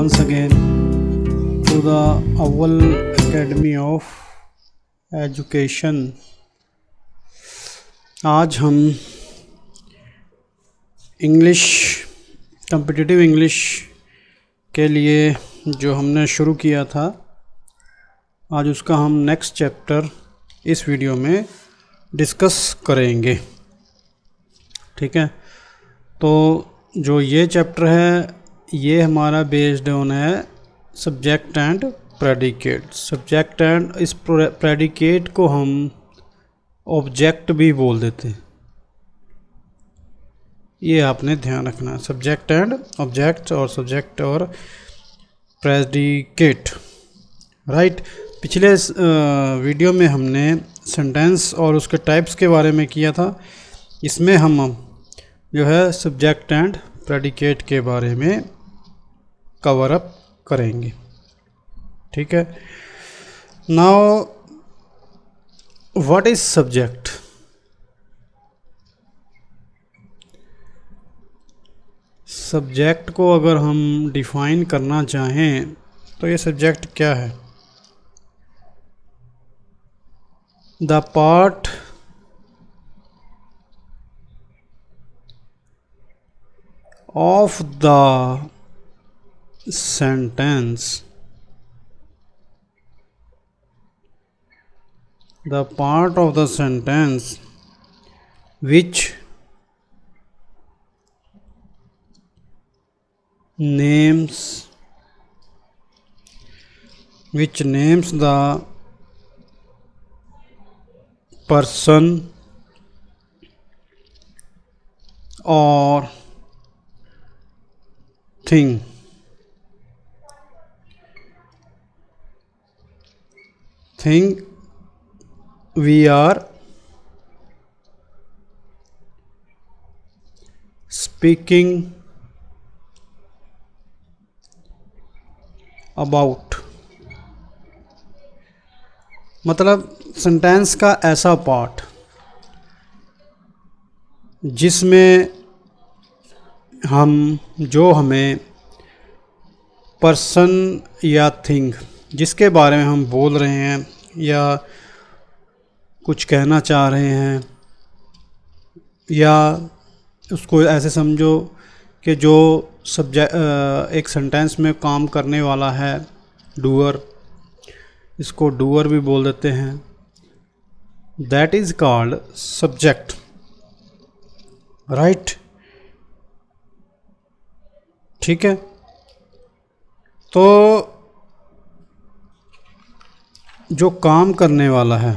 once again to the Awal Academy of Education। आज हम English competitive English के लिए जो हमने शुरू किया था, आज उसका हम नेक्स्ट चैप्टर इस वीडियो में डिस्कस करेंगे। ठीक है, तो जो ये चैप्टर है ये हमारा बेस्ड ऑन है subject and predicate. Subject and इस प्रेडिकेट को हम ऑब्जेक्ट भी बोल देते हैं, ये आपने ध्यान रखना है। सब्जेक्ट एंड ऑब्जेक्ट और सब्जेक्ट और प्रेडिकेट, राइट। पिछले वीडियो में हमने सेंटेंस और उसके टाइप्स के बारे में किया था। इसमें हम जो है सब्जेक्ट एंड प्रेडिकेट के बारे में कवर अप करेंगे। ठीक है, now what is subject? Subject को अगर हम डिफाइन करना चाहें तो ये सब्जेक्ट क्या है? The part of the sentence, the part of the sentence which names the person or thing। We are speaking about, मतलब सेंटेंस का ऐसा पार्ट जिसमें हमें पर्सन या थिंग जिसके बारे में हम बोल रहे हैं या कुछ कहना चाह रहे हैं, या उसको ऐसे समझो कि जो एक सेंटेंस में काम करने वाला है, डूअर, इसको डूअर भी बोल देते हैं। That is called subject, right. ठीक है, तो जो काम करने वाला है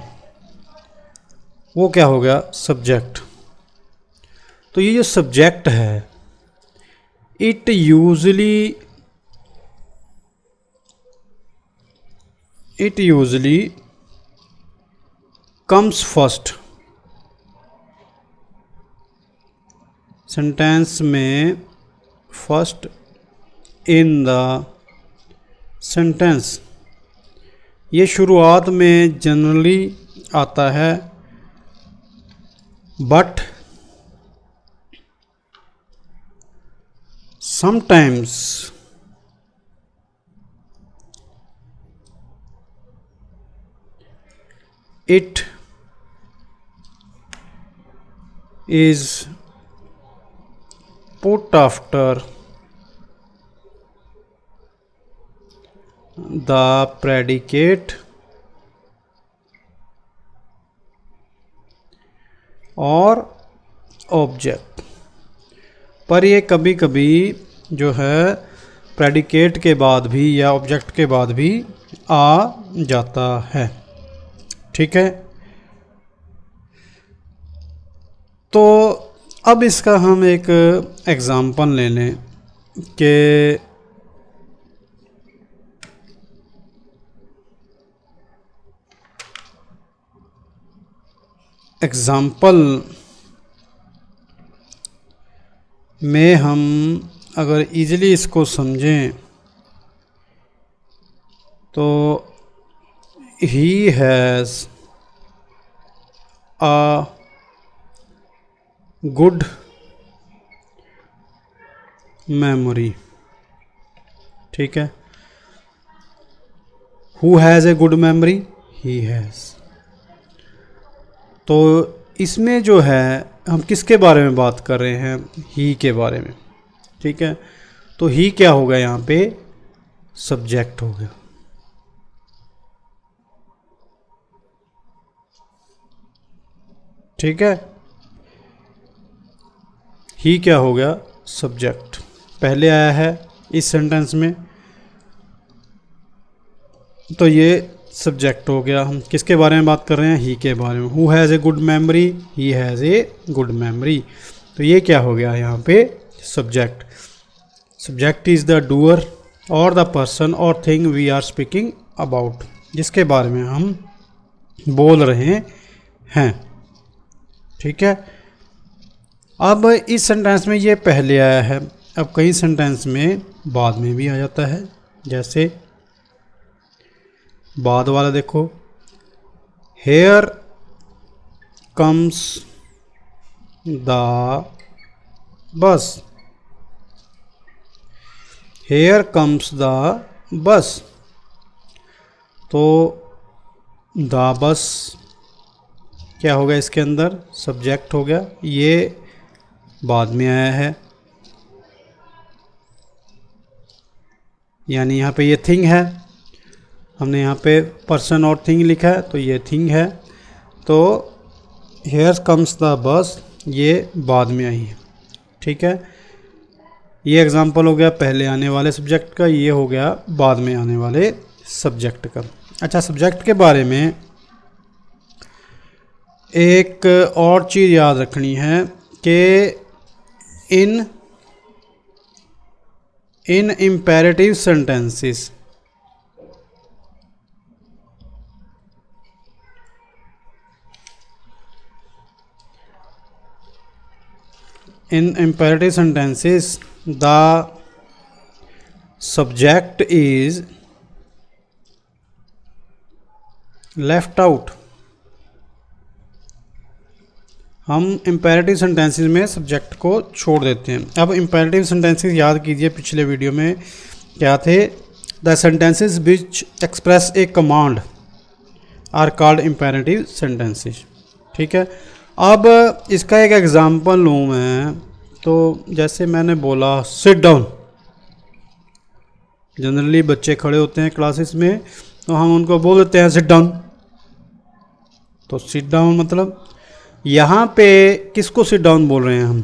वो क्या हो गया? सब्जेक्ट। तो ये जो सब्जेक्ट है it usually comes first. Sentence में फर्स्ट इन द सेंटेंस, ये शुरुआत में जनरली आता है, but sometimes it is put after the predicate और ऑब्जेक्ट। पर ये कभी कभी जो है प्रेडिकेट के बाद भी या ऑब्जेक्ट के बाद भी आ जाता है। ठीक है, तो अब इसका हम एक एग्जाम्पल ले लें कि एग्जाम्पल में हम अगर इजीली इसको समझें तो he has a good memory. ठीक है। Who has a good memory, he has. तो इसमें जो है हम किसके बारे में बात कर रहे हैं, ही के बारे में, ठीक है। तो ही क्या हो गया यहाँ पे, सब्जेक्ट हो गया, ठीक है। ही क्या हो गया, सब्जेक्ट पहले आया है इस सेंटेंस में, तो ये सब्जेक्ट हो गया। हम किसके बारे में बात कर रहे हैं, ही के बारे में। Who has a good memory, he has a good memory. तो ये क्या हो गया यहाँ पे, subject. Subject is the doer or the person or thing we are speaking about, जिसके बारे में हम बोल रहे हैं, ठीक है। अब इस सेंटेंस में ये पहले आया है, अब कई सेंटेंस में बाद में भी आ जाता है। जैसे बाद वाला देखो, here comes the bus, here comes the bus. तो द बस क्या हो गया, इसके अंदर सब्जेक्ट हो गया, ये बाद में आया है, यानी यहाँ पे ये थिंग है। हमने यहाँ पे पर्सन और थिंग लिखा है, तो ये थिंग है। तो हेयर कम्स द बस ये बाद में आई है, ठीक है। ये एग्जांपल हो गया पहले आने वाले सब्जेक्ट का, ये हो गया बाद में आने वाले सब्जेक्ट का। अच्छा, सब्जेक्ट के बारे में एक और चीज़ याद रखनी है कि in imperative sentences, in imperative sentences the subject is left out। हम इम्पेरेटिव सेंटेंसेस में सब्जेक्ट को छोड़ देते हैं। अब इम्पेरेटिव सेंटेंसेस याद कीजिए, पिछले वीडियो में क्या थे, the sentences which express a command are called imperative sentences, ठीक है। अब इसका एक एग्जांपल लूँ मैं, तो जैसे मैंने बोला सिट डाउन, जनरली बच्चे खड़े होते हैं क्लासेस में, तो हम उनको बोल देते हैं सिट डाउन। तो सिट डाउन मतलब यहाँ पे किसको सिट डाउन बोल रहे हैं हम,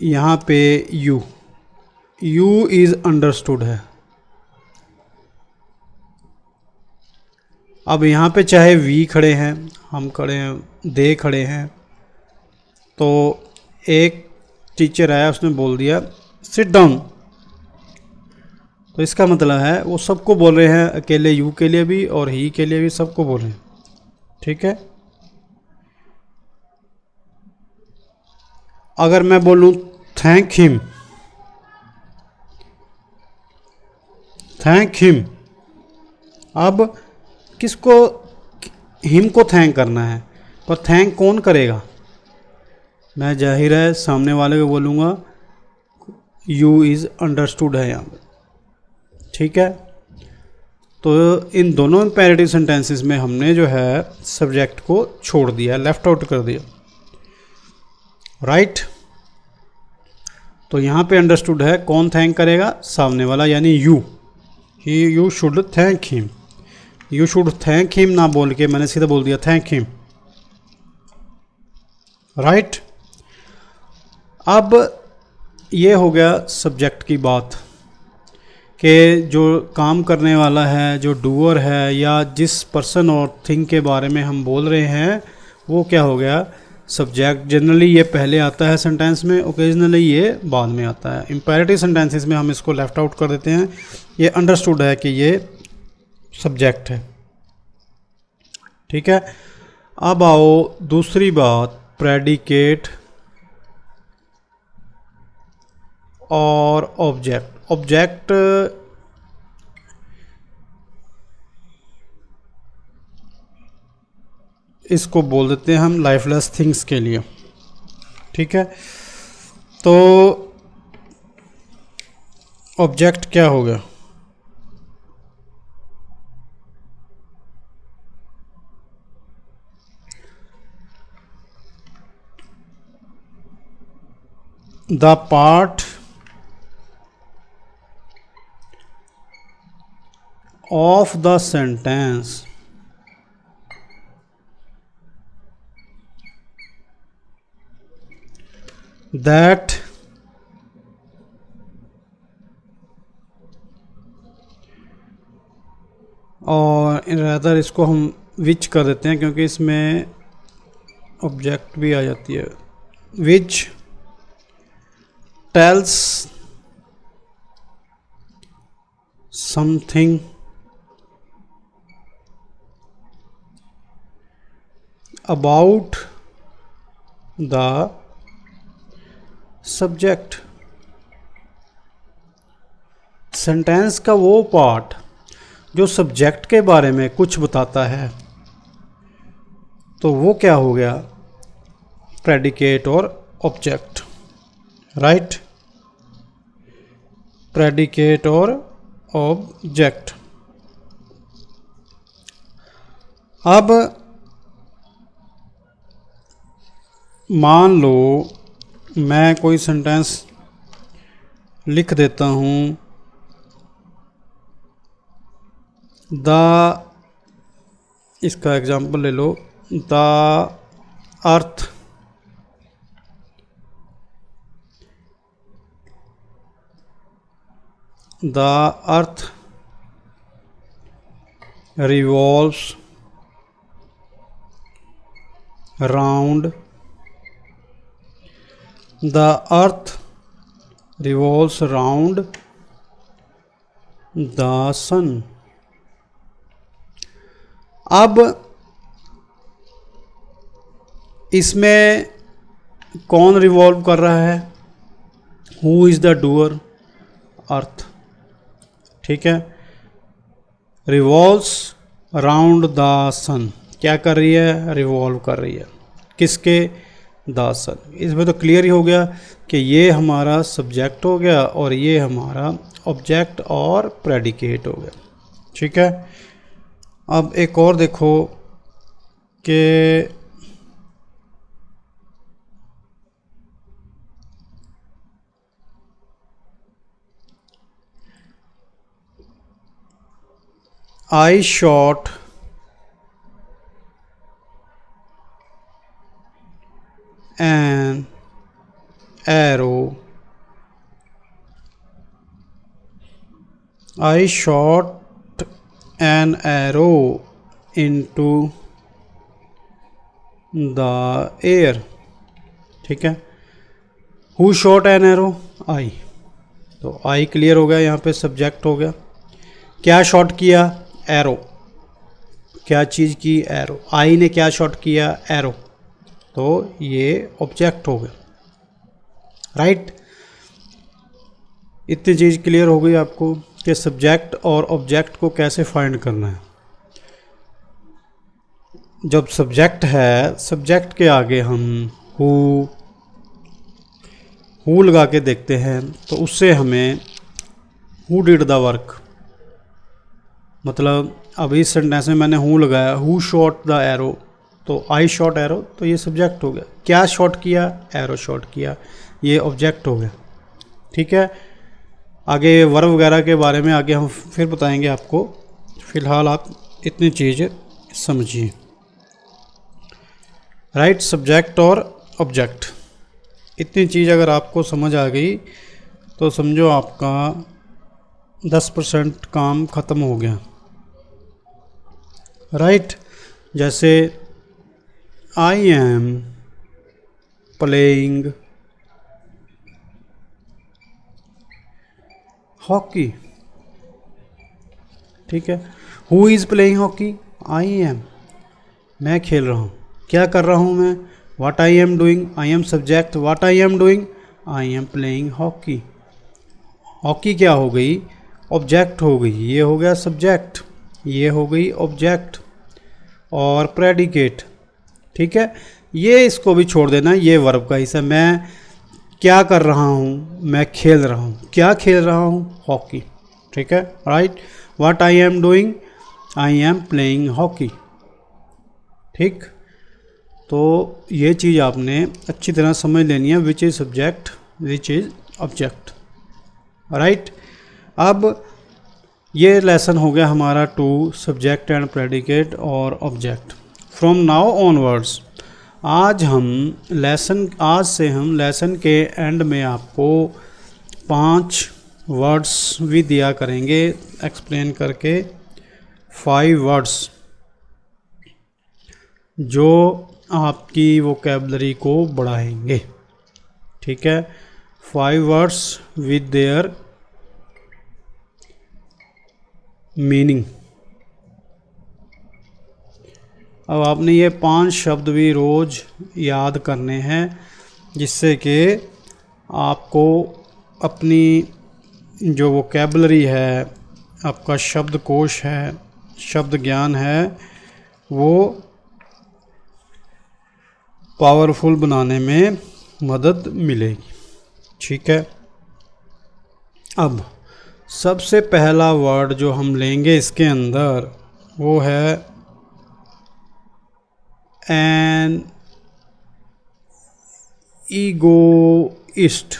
यहाँ पे यू इज अंडरस्टूड है। अब यहाँ पे चाहे वी खड़े हैं, हम खड़े हैं, दे खड़े हैं, तो एक टीचर आया, उसने बोल दिया सिट डाउन, तो इसका मतलब है वो सबको बोल रहे हैं, अकेले यू के लिए भी और ही के लिए भी, सबको बोल रहे हैं, ठीक है। अगर मैं बोलूँ थैंक हिम, अब किसको, हिम को थैंक करना है, पर थैंक कौन करेगा, मैं जाहिर है सामने वाले को बोलूँगा यू इज़ अंडरस्टूड है यहाँ पे, ठीक है। तो इन दोनों इम्पेरेटिव सेंटेंसेस में हमने जो है सब्जेक्ट को छोड़ दिया, लेफ्ट आउट कर दिया, राइट। तो यहाँ पे अंडरस्टूड है, कौन थैंक करेगा, सामने वाला, यानी you, you should thank him, you should thank him ना बोल के मैंने सीधा बोल दिया थैंक हिम, राइट। अब ये हो गया सब्जेक्ट की बात, कि जो काम करने वाला है, जो डूअर है, या जिस पर्सन और थिंग के बारे में हम बोल रहे हैं, वो क्या हो गया, सब्जेक्ट। जनरली ये पहले आता है सेंटेंस में, ओकेजनली ये बाद में आता है। इम्पेरेटिव सेंटेंसेस में हम इसको लेफ्ट आउट कर देते हैं, ये अंडरस्टूड है कि ये सब्जेक्ट है, ठीक है। अब आओ दूसरी बात, प्रेडिकेट और ऑब्जेक्ट। ऑब्जेक्ट इसको बोल देते हैं हम लाइफलेस थिंग्स के लिए, ठीक है। तो ऑब्जेक्ट क्या होगा? The part of the sentence that और रादर इसको हम विच कर देते हैं क्योंकि इसमें ऑब्जेक्ट भी आ जाती है। Which tells something about the subject. Sentence का वो पार्ट जो सब्जेक्ट के बारे में कुछ बताता है, तो वो क्या हो गया? प्रेडिकेट और ऑब्जेक्ट, राइट? प्रेडिकेट और ऑब्जेक्ट। अब मान लो मैं कोई सेंटेंस लिख देता हूँ, इसका एग्जाम्पल ले लो, the earth revolves round the earth revolves round the sun। अब इसमें कौन रिवॉल्व कर रहा है? Who is the doer? Earth, ठीक है। रिवॉल्व्स राउंड द सन, क्या कर रही है? रिवॉल्व कर रही है। किसके? द सन। इसमें तो क्लियर ही हो गया कि ये हमारा सब्जेक्ट हो गया और ये हमारा ऑब्जेक्ट और प्रेडिकेट हो गया, ठीक है। अब एक और देखो कि I shot an arrow. I shot an arrow into the air, ठीक है। Who shot an arrow? I। तो I क्लियर हो गया, यहाँ पे सब्जेक्ट हो गया। क्या शॉट किया? एरो। क्या चीज़ की? एरो। आई ने क्या शॉट किया? एरो। तो ये ऑब्जेक्ट हो गया, राइट। इतनी चीज़ क्लियर हो गई आपको कि सब्जेक्ट और ऑब्जेक्ट को कैसे फाइंड करना है। जब सब्जेक्ट है, सब्जेक्ट के आगे हम हु लगा के देखते हैं तो उससे हमें हु डिड द वर्क, मतलब अब इस सेंटेंस में मैंने हु लगाया, हु शॉट द एरो, तो आई शॉट एरो, तो ये सब्जेक्ट हो गया। क्या शॉट किया? एरो शॉट किया, ये ऑब्जेक्ट हो गया, ठीक है। आगे वर्ब वगैरह के बारे में आगे हम फिर बताएंगे आपको, फिलहाल आप इतनी चीज़ समझिए, राइट। सब्जेक्ट और ऑब्जेक्ट, इतनी चीज़ अगर आपको समझ आ गई तो समझो आपका 10% काम ख़त्म हो गया, राइट। जैसे आई एम प्लेइंग हॉकी, ठीक है। Who is playing hockey? I am, मैं खेल रहा हूँ। क्या कर रहा हूँ मैं? What I am doing, I am subject, what I am doing, I am playing hockey. Hockey क्या हो गई? ऑब्जेक्ट हो गई, ये हो गया सब्जेक्ट, ये हो गई ऑब्जेक्ट और प्रेडिकेट, ठीक है। ये इसको भी छोड़ देना, ये वर्ब का हिस्सा। मैं क्या कर रहा हूँ, मैं खेल रहा हूँ। क्या खेल रहा हूँ, हॉकी। ठीक है, right. What I am doing, I am playing hockey. ठीक, तो ये चीज़ आपने अच्छी तरह समझ लेनी है, which is subject, which is object, right. अब ये लेसन हो गया हमारा 2 सब्जेक्ट एंड प्रेडिकेट और ऑब्जेक्ट। फ्रॉम नाउ ऑनवर्ड्स, आज से हम लेसन के एंड में आपको 5 वर्ड्स भी दिया करेंगे एक्सप्लेन करके, 5 वर्ड्स जो आपकी वोकैबुलरी को बढ़ाएंगे। ठीक है, 5 वर्ड्स विद देयर मीनिंग। अब आपने ये 5 शब्द भी रोज़ याद करने हैं, जिससे कि आपको अपनी जो वोकैबुलरी है, आपका शब्दकोश है, शब्द ज्ञान है, वो पावरफुल बनाने में मदद मिलेगी। ठीक है, अब सबसे पहला वर्ड जो हम लेंगे इसके अंदर वो है एन ईगोइस्ट।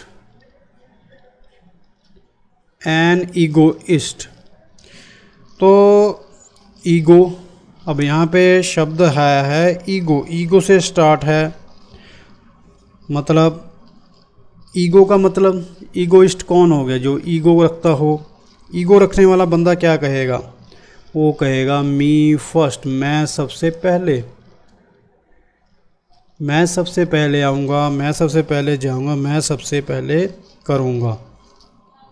एन ईगोइस्ट, तो ईगो, अब यहाँ पे शब्द है ईगो। ईगो से स्टार्ट है, मतलब ईगो का मतलब, ईगोइस्ट कौन हो गया, जो ईगो रखता हो। ईगो रखने वाला बंदा क्या कहेगा, वो कहेगा मी फर्स्ट, मैं सबसे पहले, मैं सबसे पहले आऊँगा, मैं सबसे पहले जाऊँगा, मैं सबसे पहले करूँगा।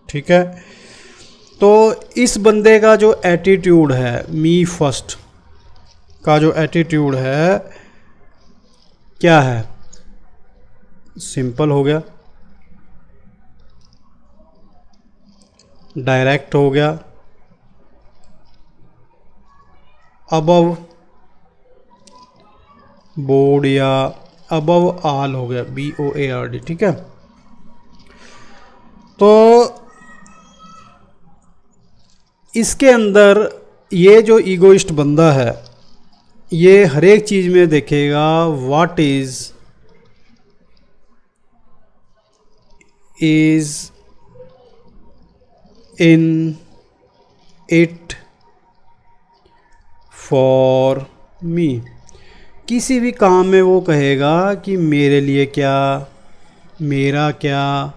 ठीक है, तो इस बंदे का जो एटीट्यूड है, मी फर्स्ट का जो एटीट्यूड है, क्या है, सिंपल हो गया, डायरेक्ट हो गया, अबव बोर्ड या अबव ऑल हो गया, BOARD। ठीक है, तो इसके अंदर ये जो ईगोइस्ट बंदा है, ये हर एक चीज़ में देखेगा what is in it for me. किसी भी काम में वो कहेगा कि मेरे लिए क्या, मेरा क्या,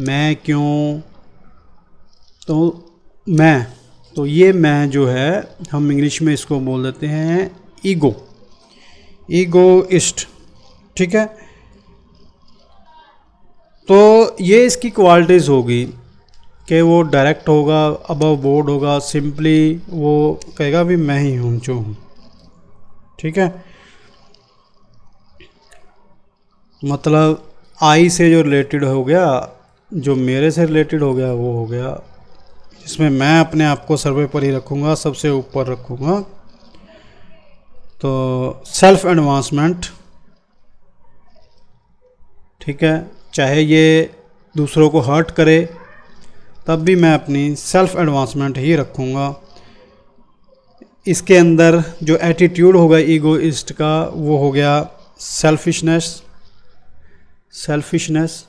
मैं क्यों, तो मैं, तो ये मैं जो है हम इंग्लिश में इसको बोल देते हैं ईगो, ईगोइस्ट। ठीक है, तो ये इसकी क्वालिटीज़ होगी कि वो डायरेक्ट होगा, अबव बोर्ड होगा, सिंपली वो कहेगा भी मैं ही हूँ जो हूँ। ठीक है, मतलब आई से जो रिलेटेड हो गया, जो मेरे से रिलेटेड हो गया वो हो गया, इसमें मैं अपने आप को सर्वे पर ही रखूँगा, सबसे ऊपर रखूँगा। तो सेल्फ एडवांसमेंट, ठीक है, चाहे ये दूसरों को हर्ट करे तब भी मैं अपनी सेल्फ एडवांसमेंट ही रखूँगा। इसके अंदर जो एटीट्यूड होगा ईगोइस्ट का, वो हो गया सेल्फिशनेस, सेल्फिशनेस,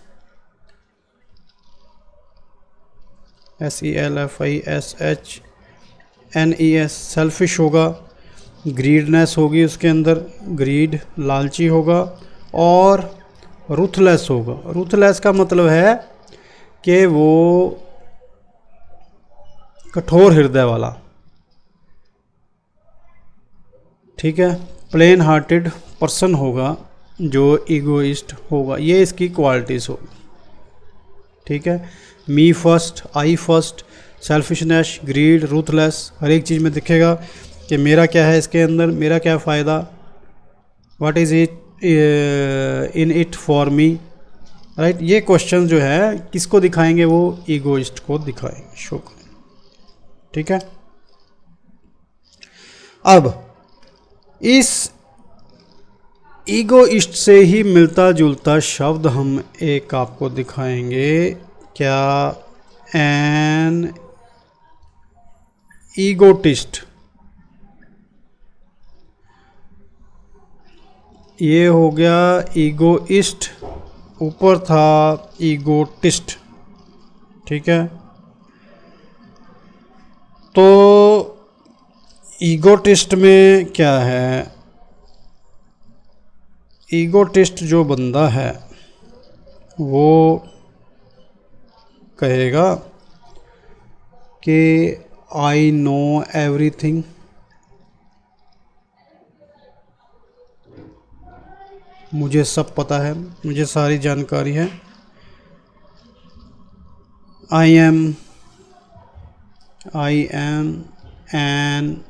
SELFISHNES, सेल्फिश होगा। ग्रीडनेस होगी उसके अंदर, ग्रीड, लालची होगा। और रूथलेस होगा। रूथलेस का मतलब है कि वो कठोर हृदय वाला। ठीक है, प्लेन हार्टेड पर्सन होगा जो ईगोइस्ट होगा। ये इसकी क्वालिटीज़ होगी। ठीक है, मी फर्स्ट, आई फर्स्ट, सेल्फिशनेस, ग्रीड, रूथलेस, हर एक चीज़ में दिखेगा कि मेरा क्या है इसके अंदर, मेरा क्या फ़ायदा, what is it in it for me, right. ये क्वेश्चन जो है किसको दिखाएंगे, वो ईगोइस्ट को दिखाएंगे, शो करेंगे। ठीक है, अब इस ईगोइस्ट से ही मिलता जुलता शब्द हम एक आपको दिखाएंगे। क्या? An egotist. ये हो गया ईगोइस्ट, ऊपर था ईगोटिस्ट। ठीक है, तो ईगोटिस्ट में क्या है? ईगोटिस्ट जो बंदा है वो कहेगा कि आई नो एवरीथिंग, मुझे सब पता है, मुझे सारी जानकारी है। I am an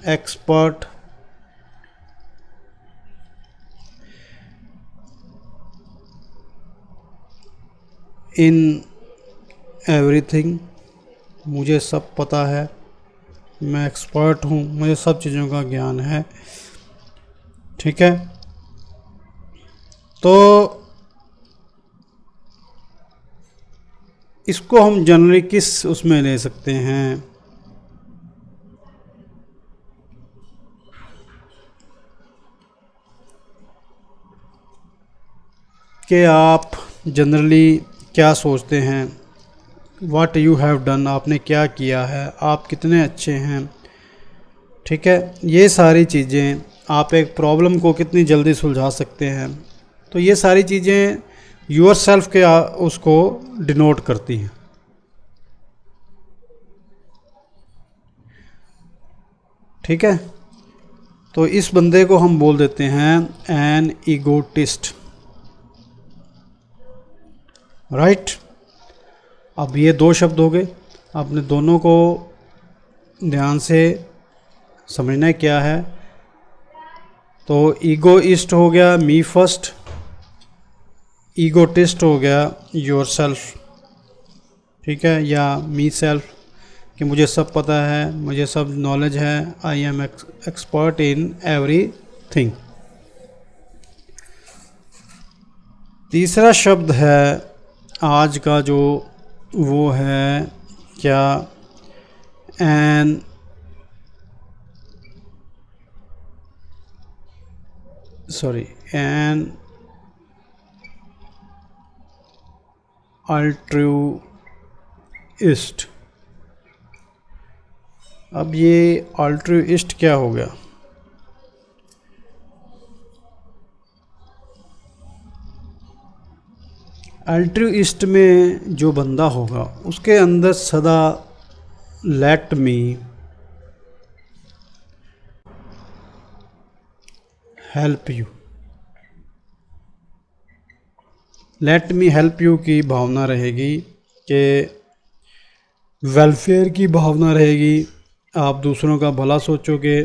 expert in everything, मुझे सब पता है, मैं एक्सपर्ट हूँ, मुझे सब चीज़ों का ज्ञान है। ठीक है, तो इसको हम जनरली किस उसमें ले सकते हैं? कि आप जनरली क्या सोचते हैं, व्हाट यू हैव डन, आपने क्या किया है, आप कितने अच्छे हैं। ठीक है, ये सारी चीज़ें, आप एक प्रॉब्लम को कितनी जल्दी सुलझा सकते हैं, तो ये सारी चीज़ें योर सेल्फ के उसको डिनोट करती हैं। ठीक है, तो इस बंदे को हम बोल देते हैं एन ईगोटिस्ट। राइट, अब ये दो शब्द हो गए, आपने दोनों को ध्यान से समझना है क्या है। तो ईगोइस्ट हो गया मी फर्स्ट, ईगोटिस्ट हो गया योर सेल्फ। ठीक है, या मी सेल्फ, कि मुझे सब पता है, मुझे सब नॉलेज है, I am expert in everything. तीसरा शब्द है आज का जो, वो है क्या? एन अल्ट्रूइस्ट। अब ये अल्ट्रूइस्ट क्या हो गया? अल्ट्रूइस्ट में जो बंदा होगा उसके अंदर सदा let me help you, let me help you की भावना रहेगी, कि वेलफेयर की भावना रहेगी, आप दूसरों का भला सोचोगे,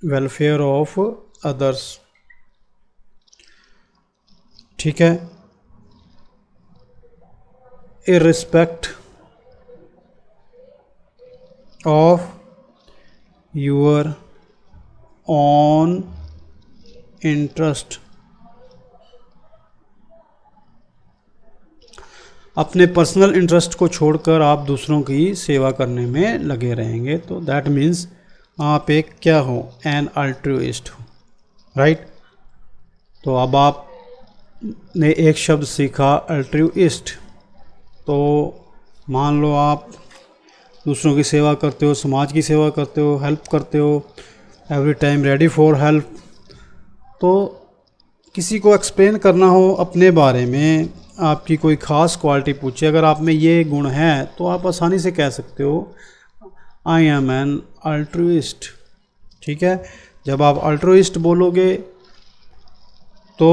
वेलफेयर ऑफ अदर्स। ठीक है, irrespect of your own interest, अपने पर्सनल इंटरेस्ट को छोड़कर आप दूसरों की सेवा करने में लगे रहेंगे, तो दैट मीन्स आप एक क्या हो? एन अल्ट्रूइस्ट हो। राइट, तो अब आपने एक शब्द सीखा अल्ट्रूइस्ट। तो मान लो आप दूसरों की सेवा करते हो, समाज की सेवा करते हो, हेल्प करते हो, every time ready for help. तो किसी को एक्सप्लेन करना हो अपने बारे में, आपकी कोई ख़ास क्वालिटी पूछे, अगर आप में ये गुण है तो आप आसानी से कह सकते हो आई एम एन अल्ट्रूइस्ट। ठीक है, जब आप अल्ट्रूइस्ट बोलोगे तो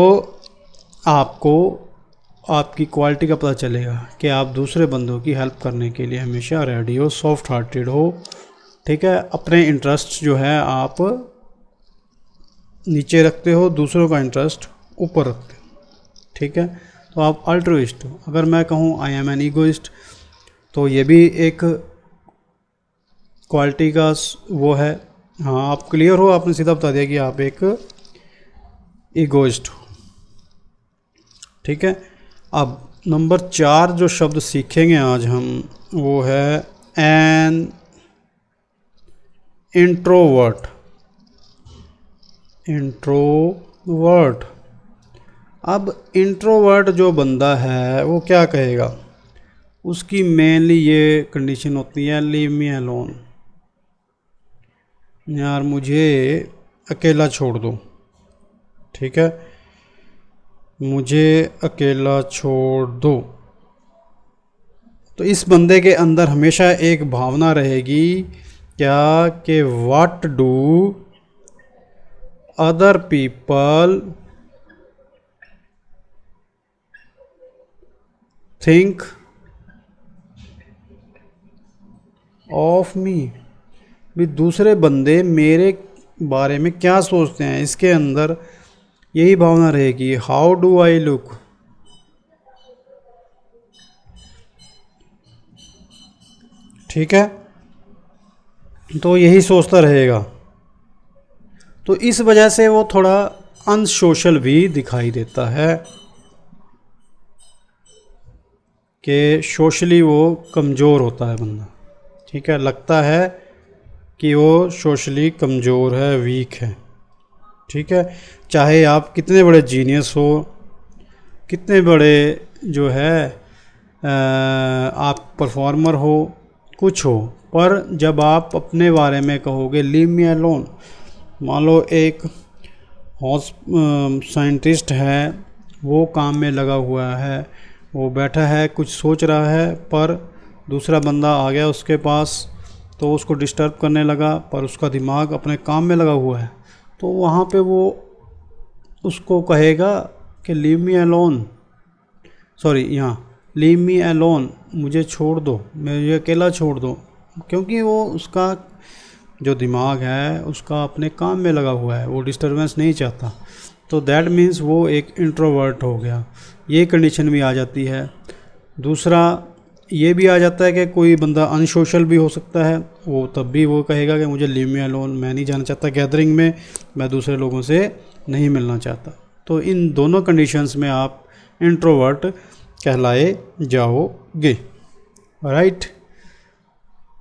आपको आपकी क्वालिटी का पता चलेगा कि आप दूसरे बंदों की हेल्प करने के लिए हमेशा रेडी हो, सॉफ्ट हार्टेड हो। ठीक है, अपने इंटरेस्ट जो है आप नीचे रखते हो, दूसरों का इंटरेस्ट ऊपर रखते हो। ठीक है, तो आप अल्ट्रूइस्ट हो। अगर मैं कहूँ आई एम एन ईगोइस्ट, तो ये भी एक क्वालिटी का वो है। हाँ, आप क्लियर हो, आपने सीधा बता दिया कि आप एक ईगोइस्ट हो। ठीक है, अब नंबर 4 जो शब्द सीखेंगे आज हम वो है एन इंट्रोवर्ट। इंट्रोवर्ट, अब इंट्रोवर्ट जो बंदा है वो क्या कहेगा, उसकी मेनली ये कंडीशन होती है लीव मी अलोन, यार मुझे अकेला छोड़ दो। ठीक है, मुझे अकेला छोड़ दो। तो इस बंदे के अंदर हमेशा एक भावना रहेगी क्या कि what do other people think of me, भी दूसरे बंदे मेरे बारे में क्या सोचते हैं, इसके अंदर यही भावना रहेगी। हाउ डू आई लुक, ठीक है, तो यही सोचता रहेगा। तो इस वजह से वो थोड़ा अनसोशल भी दिखाई देता है कि सोशली वो कमज़ोर होता है बंदा। ठीक है, लगता है कि वो सोशली कमज़ोर है, वीक है। ठीक है, चाहे आप कितने बड़े जीनियस हो, कितने बड़े जो है आप परफॉर्मर हो, कुछ हो, पर जब आप अपने बारे में कहोगे लीव मी अलोन, मान लो एक साइंटिस्ट है, वो काम में लगा हुआ है, वो बैठा है कुछ सोच रहा है, पर दूसरा बंदा आ गया उसके पास तो उसको डिस्टर्ब करने लगा, पर उसका दिमाग अपने काम में लगा हुआ है, तो वहाँ पे वो उसको कहेगा कि लीव मी अलोन, सॉरी यहाँ लीव मी अलोन, मुझे छोड़ दो, मुझे अकेला छोड़ दो, क्योंकि वो उसका जो दिमाग है उसका अपने काम में लगा हुआ है, वो डिस्टर्बेंस नहीं चाहता। तो दैट मीन्स वो एक इंट्रोवर्ट हो गया, ये कंडीशन भी आ जाती है। दूसरा ये भी आ जाता है कि कोई बंदा अनसोशल भी हो सकता है, वो तब भी वो कहेगा कि मुझे लीव मी अलोन, मैं नहीं जाना चाहता गैदरिंग में, मैं दूसरे लोगों से नहीं मिलना चाहता। तो इन दोनों कंडीशंस में आप इंट्रोवर्ट कहलाए जाओगे। राइट,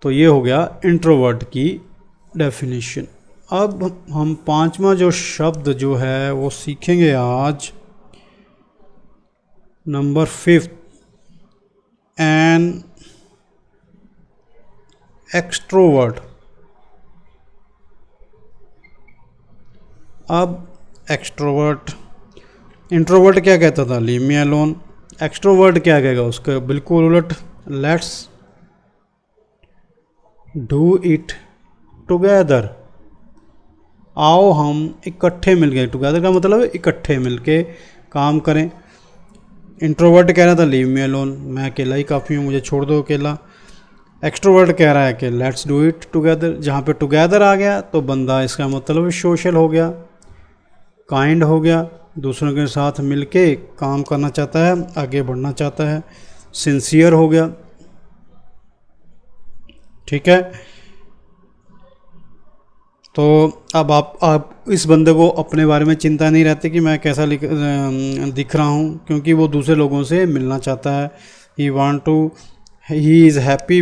तो ये हो गया इंट्रोवर्ट की डेफिनेशन। अब हम 5वां जो शब्द जो है वो सीखेंगे आज, नंबर 5, एन एक्सट्रोवर्ट। अब एक्सट्रोवर्ट, इंट्रोवर्ट क्या कहता था, लीव मी अलोन, एक्सट्रोवर्ट क्या कहेगा, उसका बिल्कुल उलट, लेट्स डू इट टुगेदर, आओ हम इकट्ठे मिल गए, टुगेदर का मतलब इकट्ठे मिलके काम करें। इंट्रोवर्ट कह रहा था लीव मी अलोन, मैं अकेला ही काफ़ी हूँ, मुझे छोड़ दो अकेला। एक्सट्रोवर्ट कह रहा है कि लेट्स डू इट टुगेदर, जहाँ पे टुगेदर आ गया तो बंदा इसका मतलब सोशल हो गया, काइंड हो गया, दूसरों के साथ मिलके काम करना चाहता है, आगे बढ़ना चाहता है, सिंसियर हो गया। ठीक है, तो अब आप इस बंदे को अपने बारे में चिंता नहीं रहती कि मैं कैसा दिख रहा हूँ, क्योंकि वो दूसरे लोगों से मिलना चाहता है। He is happy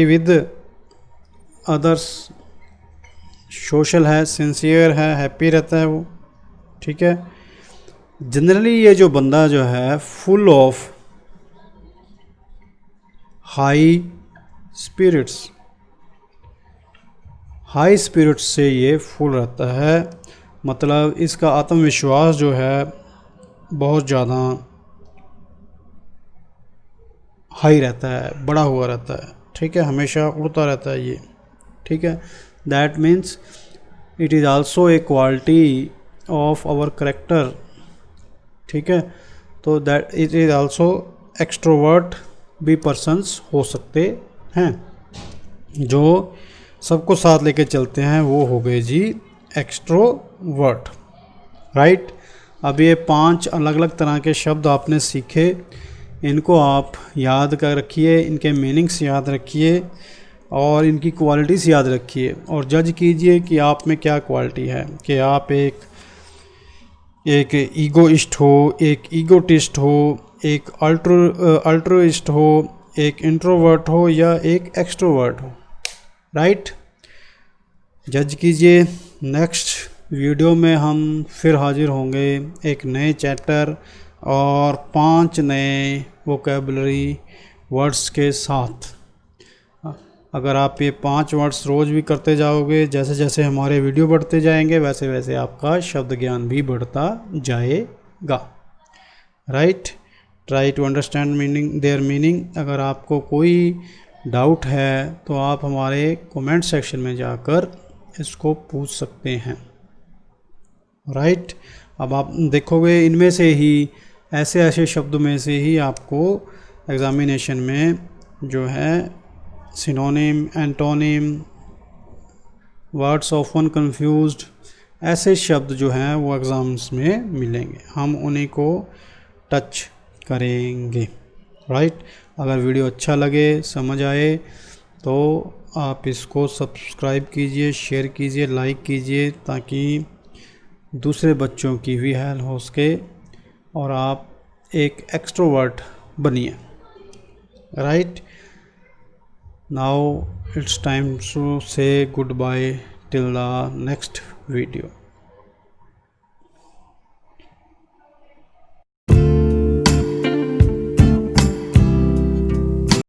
with others, social है, सिंसियर है, हैप्पी रहता है वो। ठीक है, जनरली ये जो बंदा जो है फुल ऑफ हाई स्पिरिट्स से ये फुल रहता है, मतलब इसका आत्मविश्वास जो है बहुत ज़्यादा हाई रहता है, बड़ा हुआ रहता है। ठीक है, हमेशा उड़ता रहता है ये। ठीक है, that means it is also a quality of our character. ठीक है, तो that it is also extrovert भी पर्सन्स हो सकते हैं, जो सबको साथ लेके चलते हैं, वो हो गए जी एक्सट्रोवर्ट। राइट, अब ये 5 अलग अलग तरह के शब्द आपने सीखे, इनको आप याद कर रखिए, इनके मीनिंग्स याद रखिए, और इनकी क्वालिटीज़ याद रखिए और जज कीजिए कि आप में क्या क्वालिटी है, कि आप एक ईगोइस्ट हो, एक ईगोटिस्ट हो, एक अल्ट्रोइस्ट हो, एक इंट्रोवर्ट हो या एक एक्सट्रोवर्ट हो। राइट, जज कीजिए। नेक्स्ट वीडियो में हम फिर हाजिर होंगे एक नए चैप्टर और 5 नए वोकेबलरी वर्ड्स के साथ। अगर आप ये 5 वर्ड्स रोज़ भी करते जाओगे, जैसे जैसे हमारे वीडियो बढ़ते जाएंगे वैसे वैसे आपका शब्द ज्ञान भी बढ़ता जाएगा। Right, try to understand their meaning. अगर आपको कोई डाउट है तो आप हमारे कमेंट सेक्शन में जाकर इसको पूछ सकते हैं। राइट, अब आप देखोगे इनमें से ही ऐसे ऐसे शब्दों में से ही आपको एग्जामिनेशन में जो है synonym, antonym, words often confused, ऐसे शब्द जो हैं वो एग्ज़ाम्स में मिलेंगे, हम उन्हीं को टच करेंगे। राइट, अगर वीडियो अच्छा लगे, समझ आए तो आप इसको सब्सक्राइब कीजिए, शेयर कीजिए, लाइक कीजिए ताकि दूसरे बच्चों की भी हेल्प हो सके और आप एक एक्सट्रोवर्ट बनिए। Right, now it's time to say goodbye till the next video.